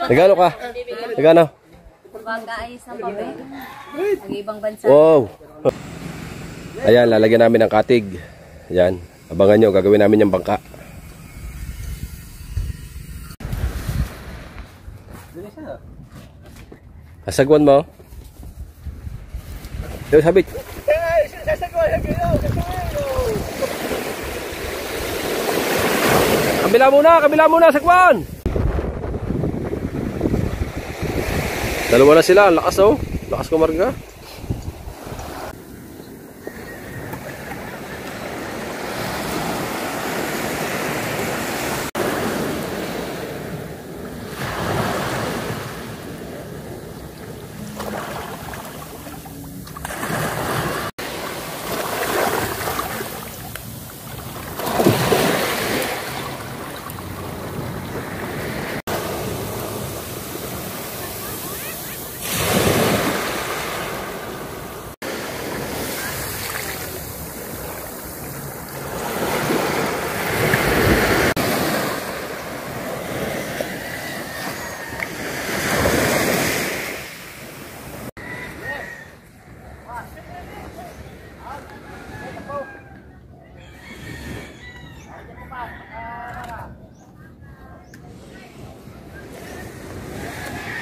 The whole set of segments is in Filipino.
Nagano ka? Nagano? Baga ay isang papel. Ang ibang bansa. Wow! Ayan, lalagyan namin ng katig. Ayan, abangan nyo, gagawin namin yung bangka. Asagwan mo? Yung sabit. Kabila muna, sagwan! Dalawa na sila, lakas oh. Lakas kumarga.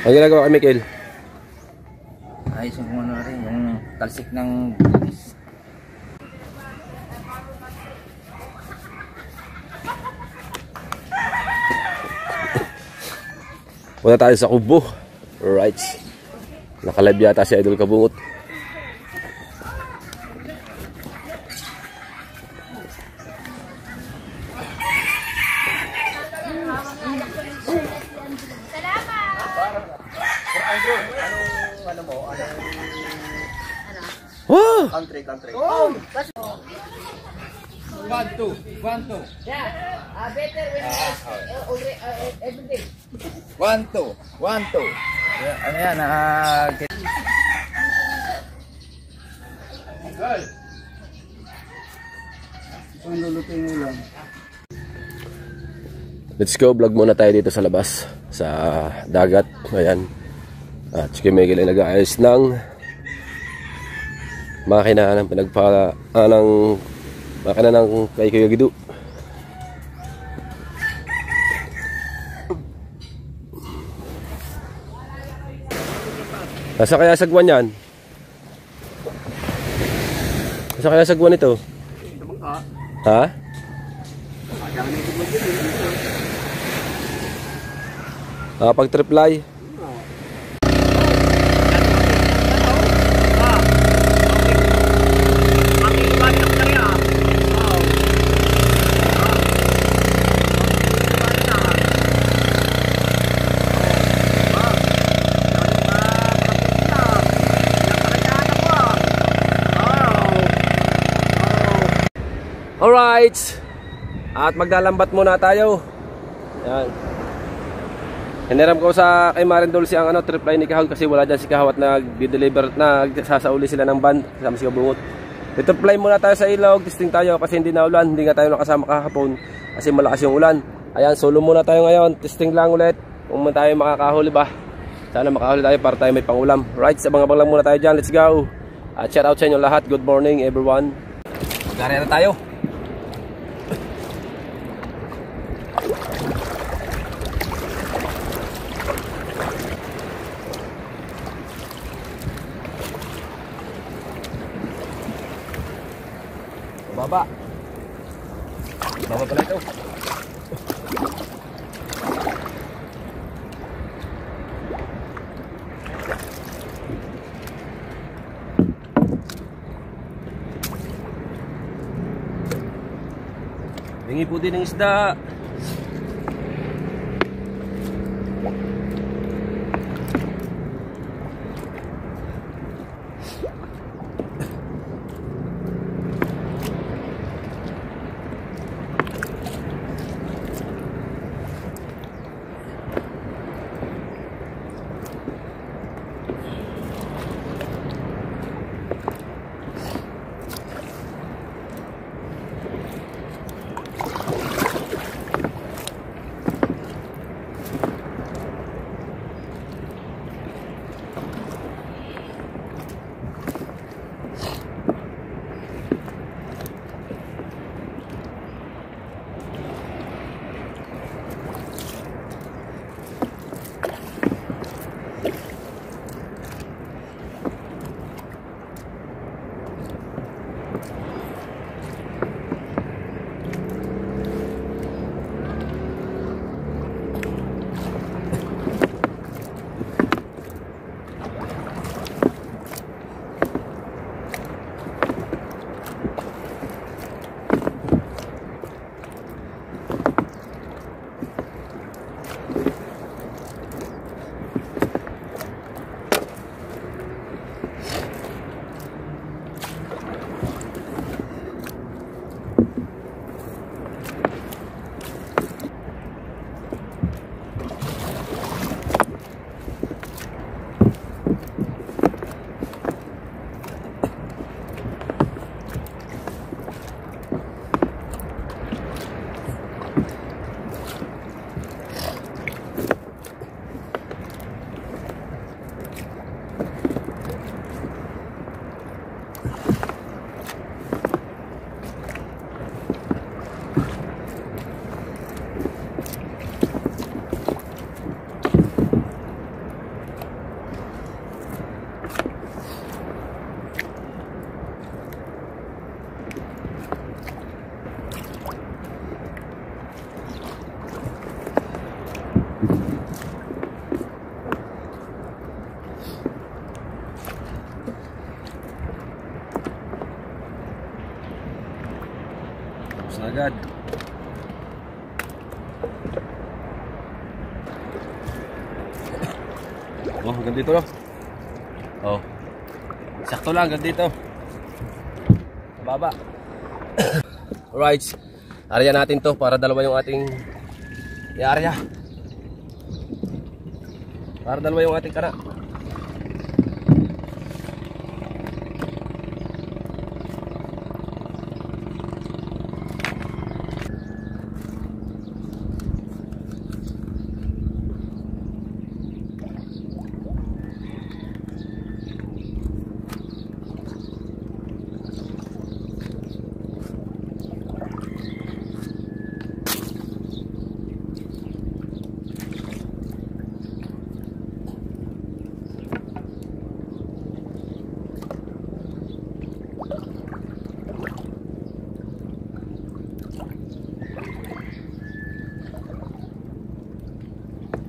Ang ginagawa kay Michael? Ayos yung kung ano rin, yung talsik ng bulis. Punta tayo sa kubo. Alright. Nakalive yata si Idol Kabungot. Country. Oh! 1, 2. Yeah. Better when everything. 1, 2. Ano yan? Let's go, vlog muna tayo dito sa labas. Sa dagat. Ayan. At si Miguel ay nag-aayos ng makina ng makina ng kay Kuya Gidu. Nasa kaya sagwan yan? Nasa kaya sagwan ito? Ha? Pag triply. Alright, at maglalambat muna tayo. Yan. Hiniram ko sa kay Marindol si ang triply ni Kahawat kasi wala dyan si Kahawat na nag-deliver, nagsasauli sila ng van kasama si Kabungot. I-triply muna tayo sa ilog, testing tayo kasi hindi na ulan, hindi nga tayo nakasama kahapon kasi malakas yung ulan. Ayan, solo muna tayo ngayon, testing lang ulit kung tayo makakahuli ba. Sana makahuli tayo para tayo may pangulam. Right, abang-abang lang muna tayo dyan, let's go. At shout out sa inyo lahat, good morning everyone. Magkari na tayo. Baba pala ito. Hingi po din ng isda. na agad. Oh, hanggang dito no. Oh. Sakto lang hanggang dito. Baba. Alright. Area natin to para dalawa yung ating area. Para dalawa yung ating kana.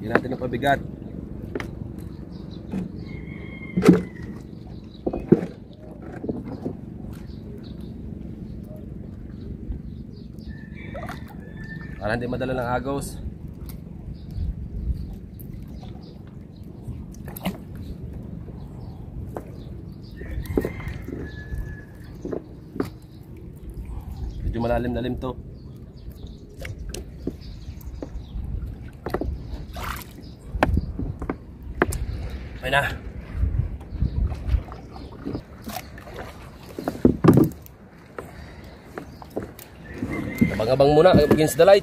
Hindi natin ang pabigat. Para hindi madala ng agos. Medyo malalim-lalim to. Ayun na. Abang-abang muna against the light.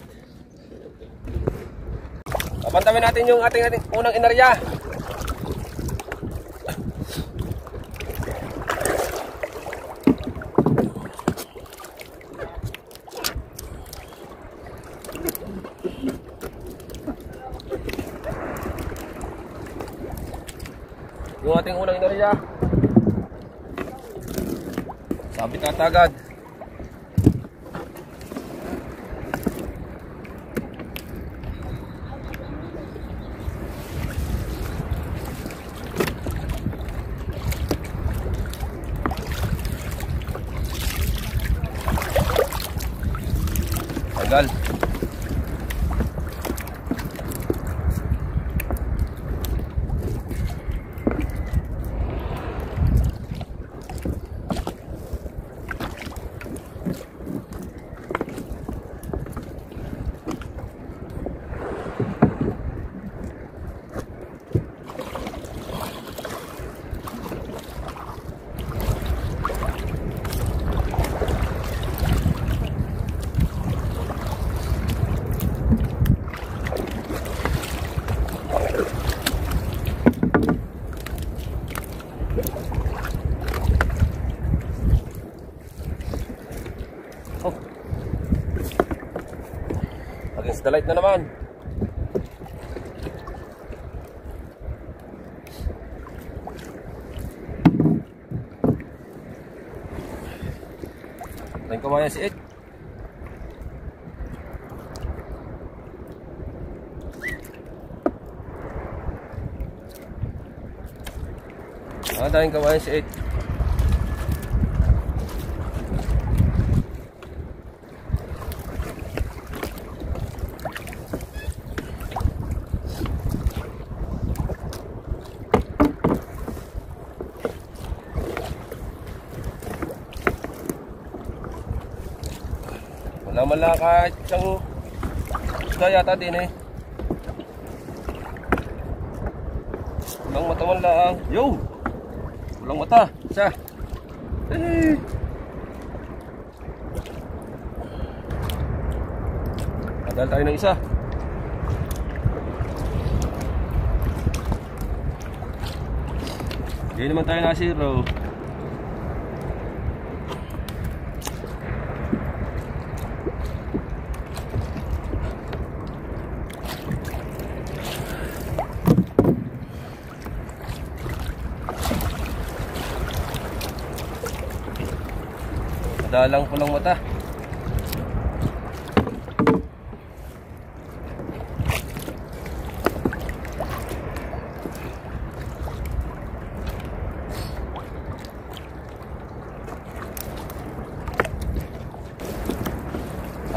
Papantamin natin yung ating unang inarya. Yung ating unang inarya. Sabit at agad. Tagal. Oh. Against the light na naman. Tingnan ko maya si It. Tingnan ko maya si It. Wala man lang kahit isang isda yata din eh. Walang mata man lang. Yo! Walang mata. Isa. Eh! Tagal tayo ng isa. Hindi naman tayo na zero. Dalang ko lang mata.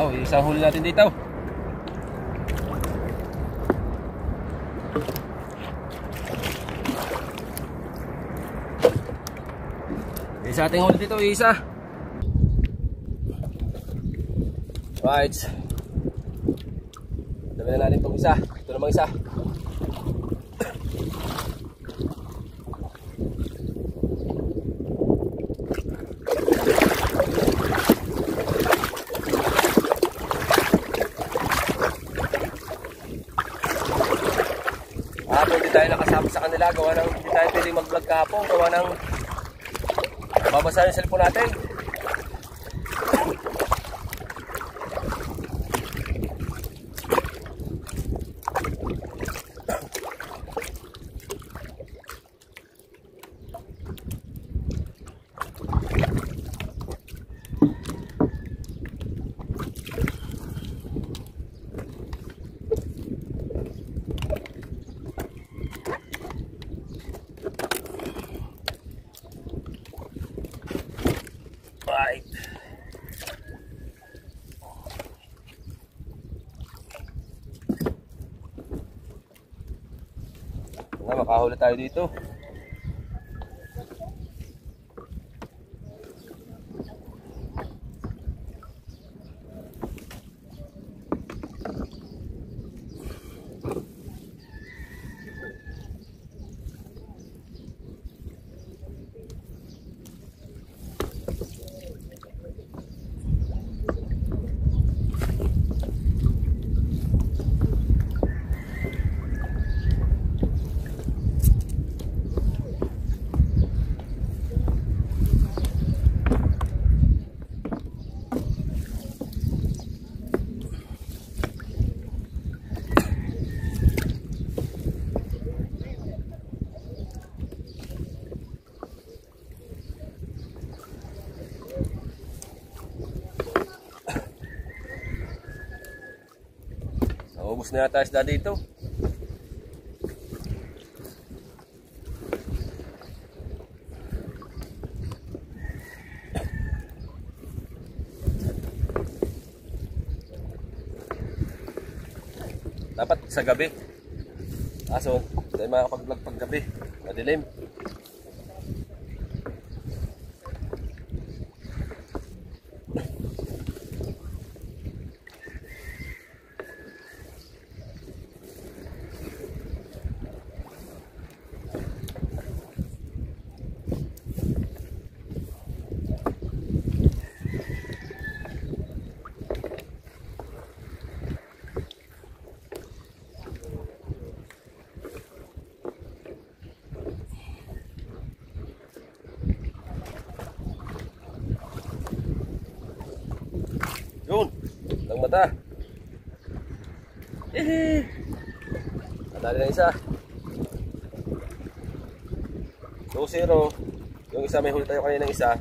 Oh, isang huli natin dito. Isa ating huli dito, isa. Right. Dami na natin itong isa. Ito namang isa. Hindi tayo nakasama sa kanila. Gawa ng hindi tayo pwede mag-vlog kahapon. Gawa ng babasa yung cellphone natin. Right. Makahuli tayo dito. Naubos na yata isda dito. Dapat sa gabi. Kaso, tayo makakapag-vlog pag gabi. Madilim. Yun, ang mata. Nadali na isa. 2-0. Yung isa may huli tayo kanina ng isa.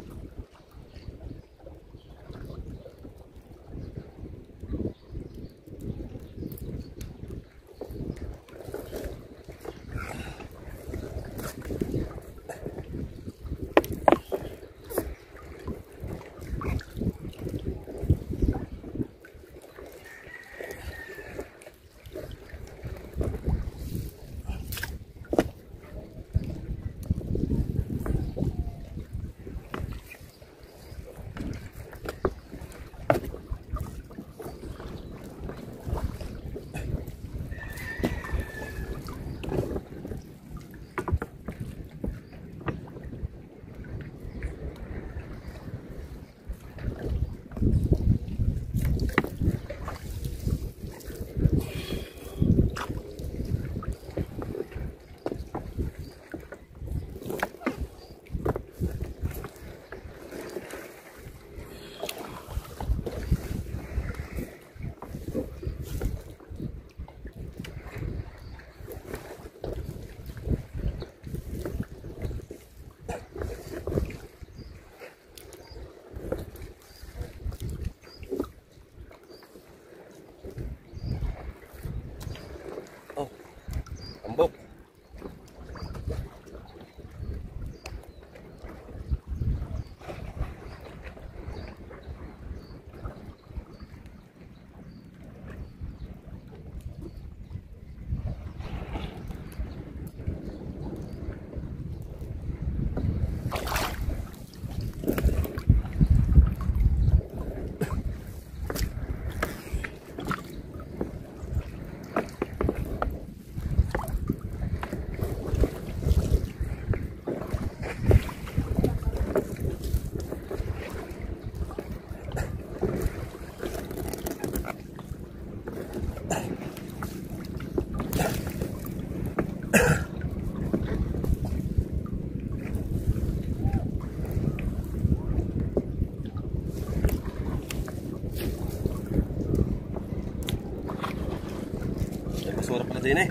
Pati na eh.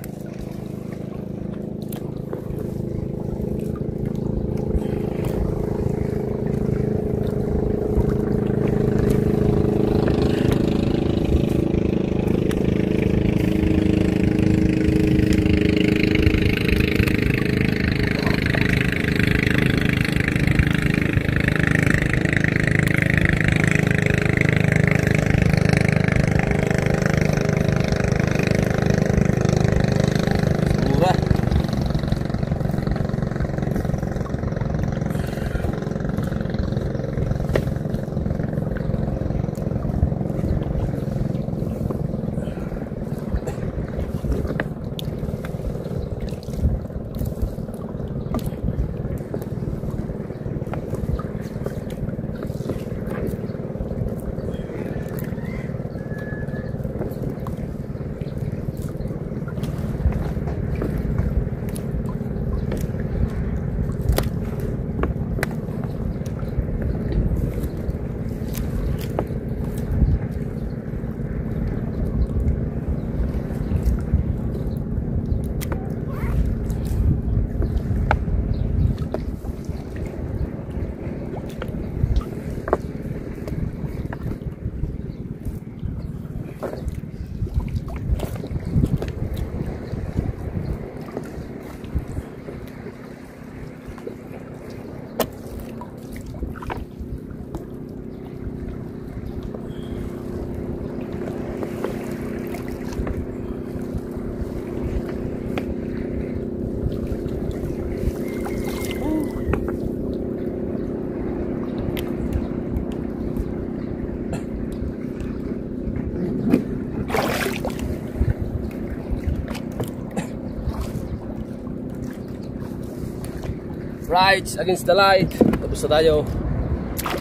Rights against the light. Tapos na tayo.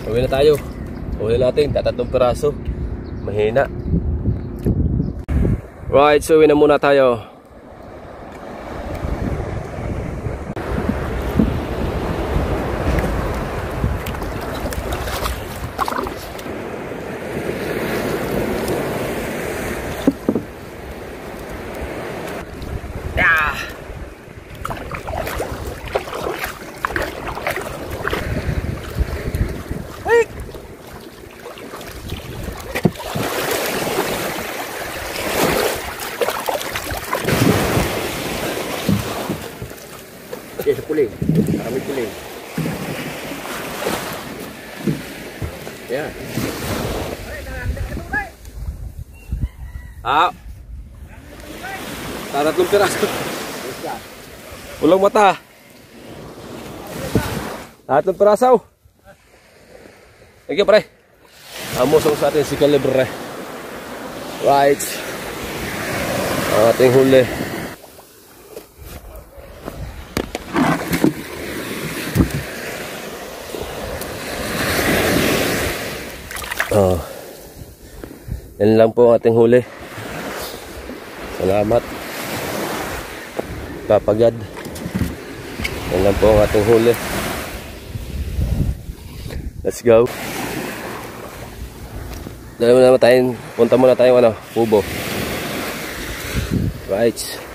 Uwi na tayo. Uwi natin. Tatatong piraso. Mahina. Right, so uwi na muna tayo. Sa puling. Kami puling. Yan. Tatlong piraso. Ulang mata. Tatlong piraso. Thank you, pre. Amusong sa atin si Calibre. Right. Ang ating huli. Yan lang po ang ating huli. Salamat Papagad. Yan lang po ang ating huli. Let's go. Dahil muna tayo, punta muna tayo Kubo. Right.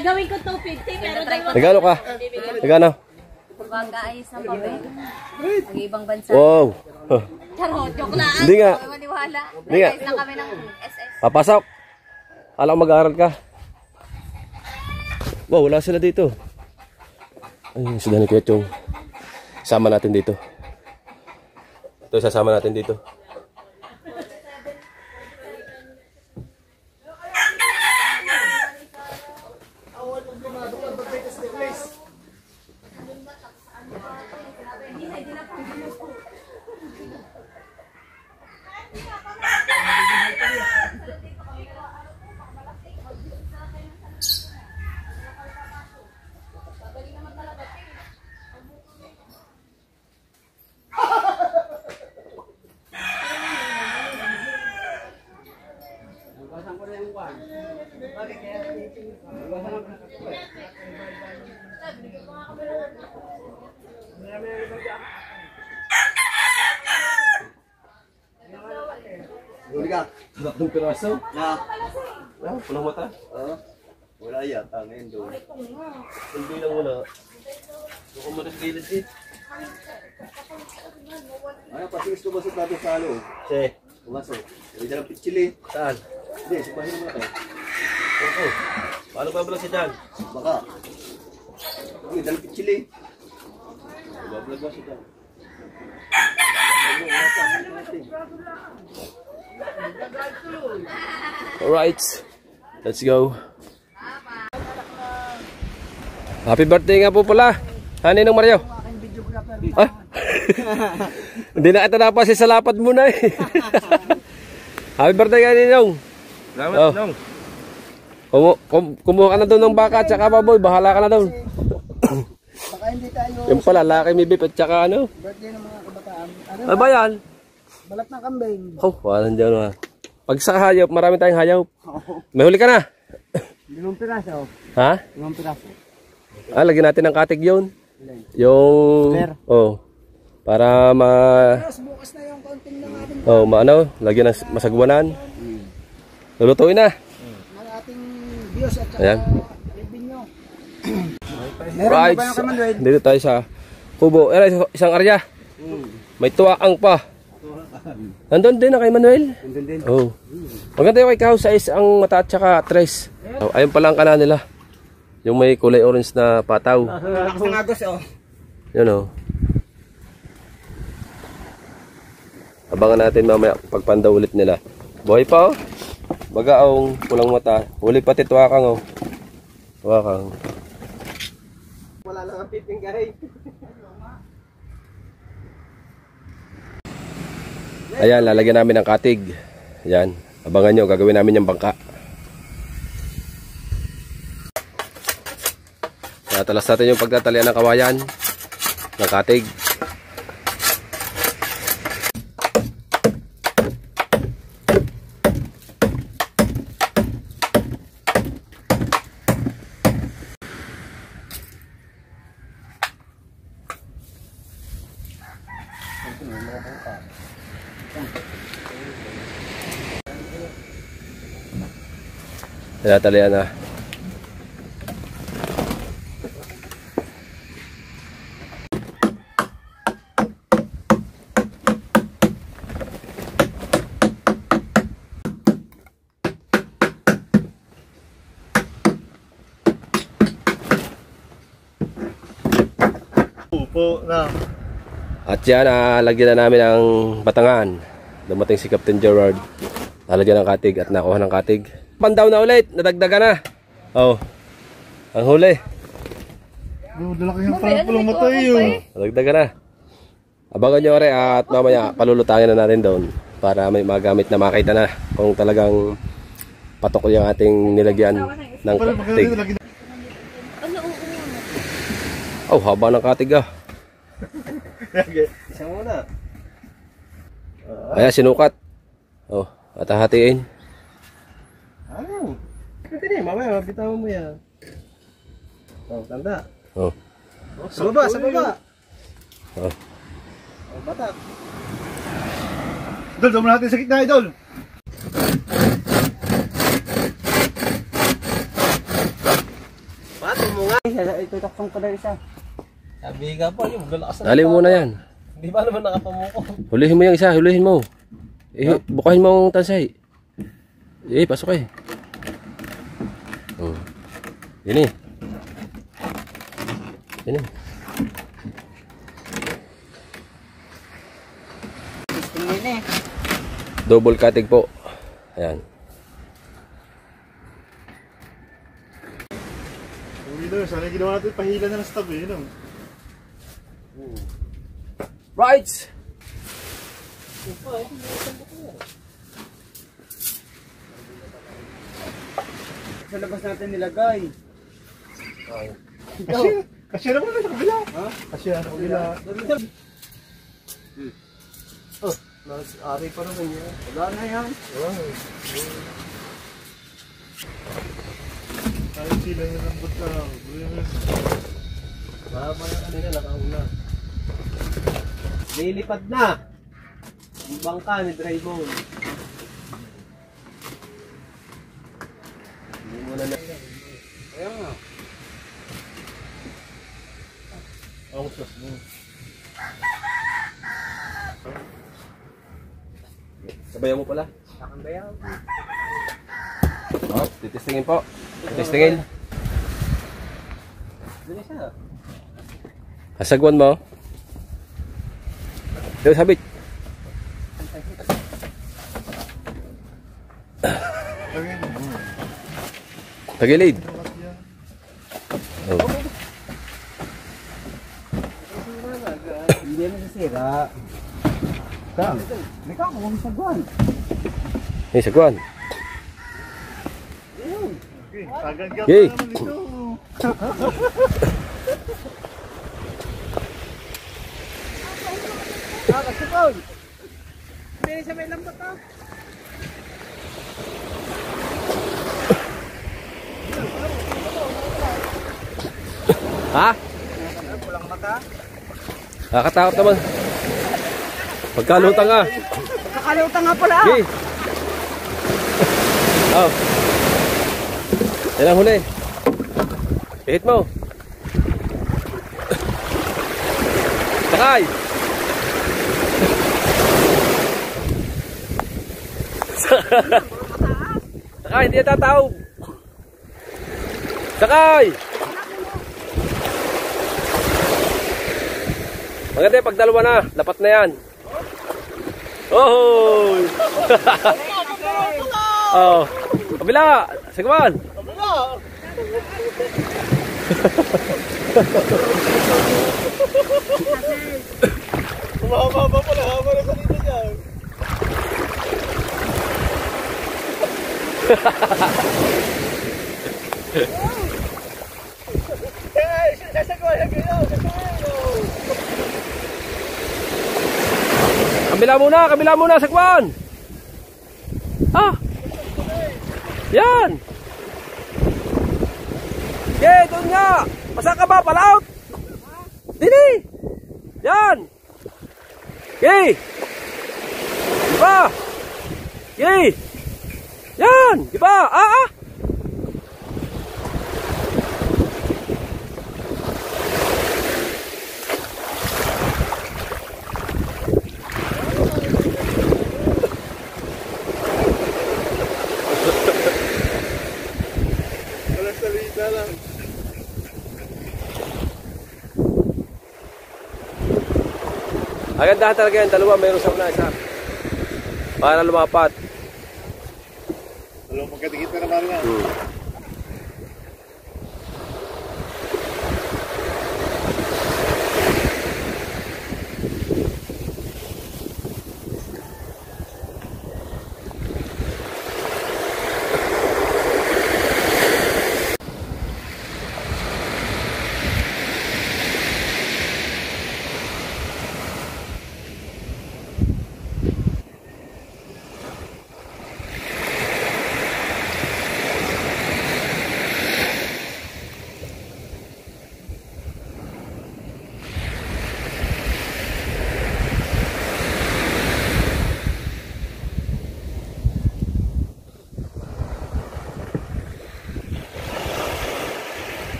Gagawin ko 250 pero dalawa. Nagano ka? Nagano? Baga ay isang papel. Nag-ibang bansa. Wow. Charot, joke lang. Hindi nga. Maniwala. Hindi nga. Guys, lang kami ng SS. Papasok. Alam ko mag-aaral ka. Wow, wala sila dito. Ay, sila ni Kuya Chong. Sama natin dito. Ito, sasama natin dito. Huli ka. Tatlong piraso. Na. Pulang mata. Wala yata ngayon doon. Hindi lang wala. Huwag mo na gilid eh. Ano, patingis ko ba sa tato sa halo? Che. Pumasok. May dalang pitchili. Saan? Hindi, subahin mo na kayo. Oo. Paano ba vlog si Dan? Baka. May dalang pitchili. Vlog ba si Dan? Alright. Let's go. Happy birthday nga po pala. Ninong Mario. Ah? Hindi na kita napasi sa lapad muna eh. Happy birthday ka Ninong. Salamat, Oh. Nong. Kumuha ka na doon ng baka at saka baboy. Bahala ka na doon. Baka hindi tayo Yung pala, laki may beef at saka ano. birthday ng mga kabataan. Ano Ano ba yan? balat ng kambing. Oh, walang dyan ha. Pag sa hayop, marami tayong hayop. May huli ka na. 5 piraso. Ha? 5 piraso. Ah, lagyan natin ng katig yun. Yung... Oh. Para Tapos bukas na yung konting ng ating Oh, maano, lagyan ng masagwanan. Lulutuin na. ng ating views at saka Ayan. revenue. Right. Dito tayo sa kubo. Isang area. May tuwaang pa. Nandun din na kay Manuel. Nandun din. Oh. Maganda yung kay Kaho sa ang mata at saka tres. Oh, ayun pala ang kana nila. Yung may kulay orange na pataw. Lakas ng agos oh. Yun oh. Abangan natin mamaya pagpanda ulit nila. Buhay pa oh. Bagaong, pulang mata. Huli pati tuwakang oh. Tuwakang. Wala lang ang piping gahay. Ayan, lalagyan namin ng katig. Ayan, abangan nyo, gagawin namin yung bangka. Natalas natin yung pagtatalian ng kawayan ng katig. Tinatalian na. Upo na. At yan, lagyan na namin ang batangan. Dumating si Captain Gerard. Nalagyan ng katig at nakuha ng katig. Pandaw na ulit, nadagdagan na. Oh. Ang huli. Dala kayong parang pulang matay yun. Nadagdagan na. Abangan nyo rin at mamaya palulutangin na natin doon para may magamit na makita na kung talagang patok yung ating nilagyan ng katig. Oh, haba ng katig ah. Isang muna. Ayan, sinukat. Oh, at hahatiin. Ano? Pwede na mamaya mabitawan mo yan. Oh, tanda. Oh. Sa baba, sa baba. Oh. Oh, batak. Idol, doon natin sa gitna, Idol. Pato mo nga. Ito takpang ko na isa. Sabi ka po, yung galakas Dali mo na yan. Di ba naman nakapamuko? Hulihin mo yung isa, hulihin mo. Bukahin mo ang tansay. Pasok eh. Oh. Yan eh. Yan eh. Double cutting po. Ayan. Uwi na, sana ginawa natin pahila na ng stab eh. No? Right! Sa labas natin nilagay. Kasya naman na sa kabila. Ha? Kasya sa kabila. Oh, nag-ari pa naman yan. Wala na yan. Kahit sila yung lambot ka. Mahaba na kanina, nakauna. Lilipad na. Ang bangka ni Draymond. Hindi mo na. Kaya nga. Ang sus mo. Sabayan mo pala. Kakambayaw. Oh, titistingin po. Titistingin. Dali siya. Hasagwan mo. Dito sabit. Tagilid. Oh. Hindi na sisira. Ikaw, kung sagwan. Hey, sagwan. Agad-agad Yay. naman ito. Kasipon. Hindi siya may lambot ah. Ha? Pulang mata. Nakakatakot naman. Pagkalutang nga. Kakalimutan nga pala. Okay. Oh. Yan ang huli. Hit mo. Sakay. Sakay, hindi na tatawag. Sakay. Maganda pag dalawa na, lapat na yan. Oh! Oh, kabila, sagwan. Umahaba pala, haba na sa dito niya. Kabila muna, sagwan. Ah! Yan! Okay, doon nga! Pasa ka ba? Palaut! Dini! Yan! Okay! Diba? Okay! Yan! Diba? Ah! Walang salita lang. Agandahan talaga yan, dalawa, mayroon sa una, isa. Para lumapat. Alam mo, magkatikit na naman nga.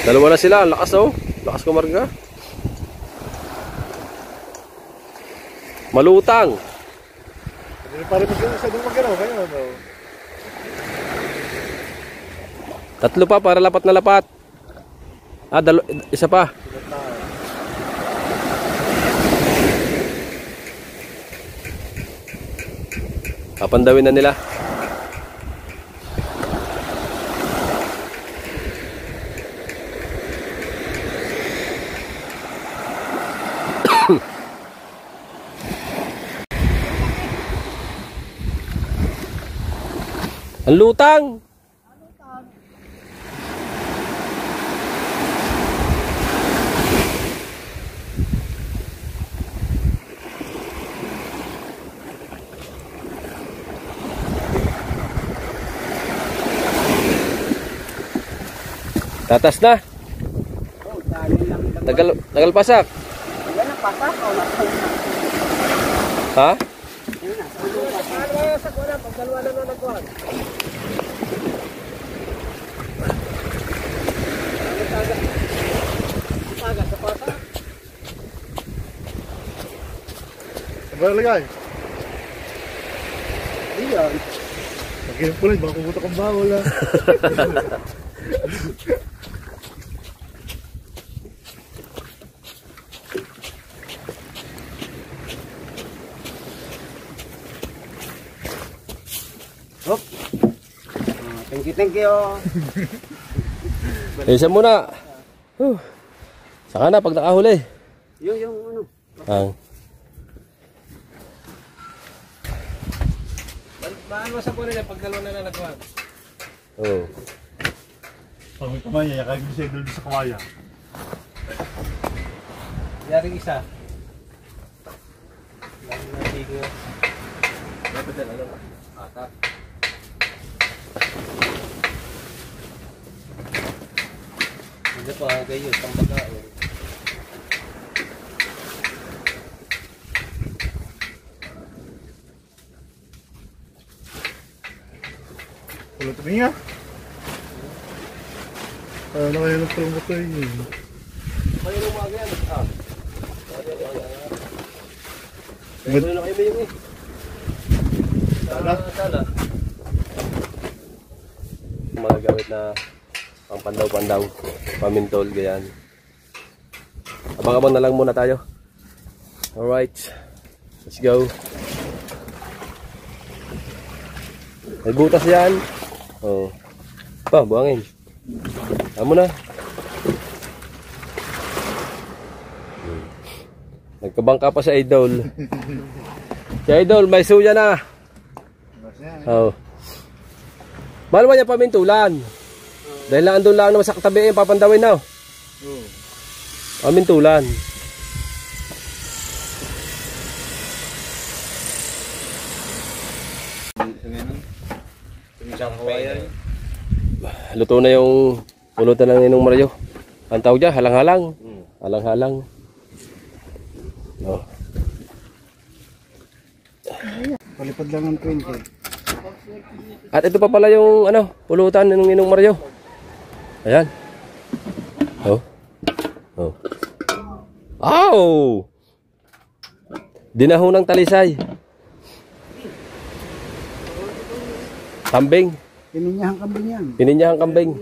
Dalawa na sila, ang lakas oh. Lakas kumarga. Malutang. Hindi pa rin mag-galaw kayo, no? Tatlo pa para lapat na lapat. Ah, isa pa. Papandawin na nila. Ang lutang. Tatas na. Tagal pasak. Ha? Ano lagay? Iyan. Pagkirap ko lang, baka pumunta kang bawal ah. Hop. Thank you. Isa muna. Saka na pag nakahuli. Yung ano. Ang. Maan mo sa po nila pag dalawa na nagkuhan. Oh. Pag may kamaya, yakagin mo siya doon sa kamaya. Yaring isa. Natigo. Dapat na lang. Ata. Hindi pa kayo, tambaga. Wala tumingin ah. Ano kaya nagtulong ko yun? Kayo nung mga yan. Kayo na kayo yung eh. Sala. Mga gamit na pang pandaw-pandaw, pamintol, ganyan. Abang-abang na lang muna tayo. Alright, let's go. May butas yan. Oh. Pa, buhangin. Amo na. Nagkabangka pa sa Idol. Si Idol, may suya na. Oh. Mahal mo niya pamintulan. Dahil lang andun lang naman sa katabi, papandawin na. Pamintulan. Luto na yung pulutan ng Ninong Mario. Ang tawag dyan, halang-halang. Halang-halang. Oh. Palipad lang ng 20. At ito pa pala yung ano, pulutan ng Ninong Mario. Ayan. Oh. Oh. Ow! Dinahon ng talisay. Kambing. Pininyahang kambing yan. Pininyahang kambing.